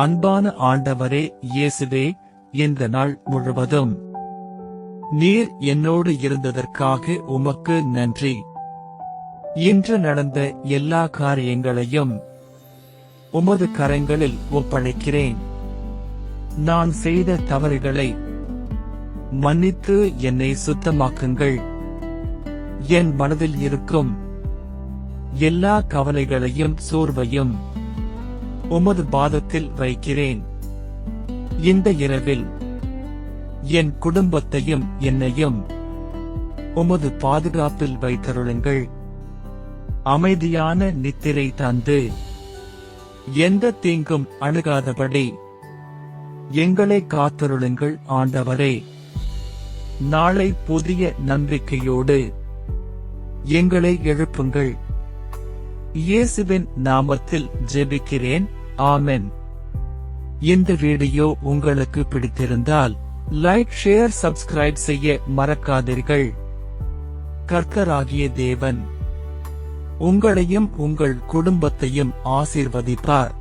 அன்பான ஆண்டவரே இயேசுவே, இந்த நாள் முழுவதும் நீர் என்னோடு இருந்ததற்காக உமக்கு நன்றி. இன்று நடந்த எல்லா காரியங்களையும் உமது கரங்களில் ஒப்படைக்கிறேன். நான் செய்த தவறுகளை மன்னித்து என்னை சுத்தமாக்குங்கள். என் மனதில் இருக்கும் எல்லா கவலைகளையும் சோர்வையும் உமது பாதத்தில் வைக்கிறேன். இந்த இரவில் என் குடும்பத்தையும் என்னையும் உமது பாதுகாப்பில் வைத்தருளுங்கள். அமைதியான நித்திரை தந்து எந்த தீங்கும் அணுகாதபடி எங்களை காத்தருளுங்கள் ஆண்டவரே. நாளை புதிய நம்பிக்கையோடு எங்களை எழுப்புங்கள். இயேசுவின் நாமத்தில் ஜெபிக்கிறேன், ஆமென். இந்த வீடியோ உங்களுக்கு பிடித்திருந்தால் லைக், ஷேர், சப்ஸ்கிரைப் செய்ய மறக்காதீர்கள். கர்த்தராகிய தேவன் உங்களையும் உங்கள் குடும்பத்தையும் ஆசீர்வதிப்பார்.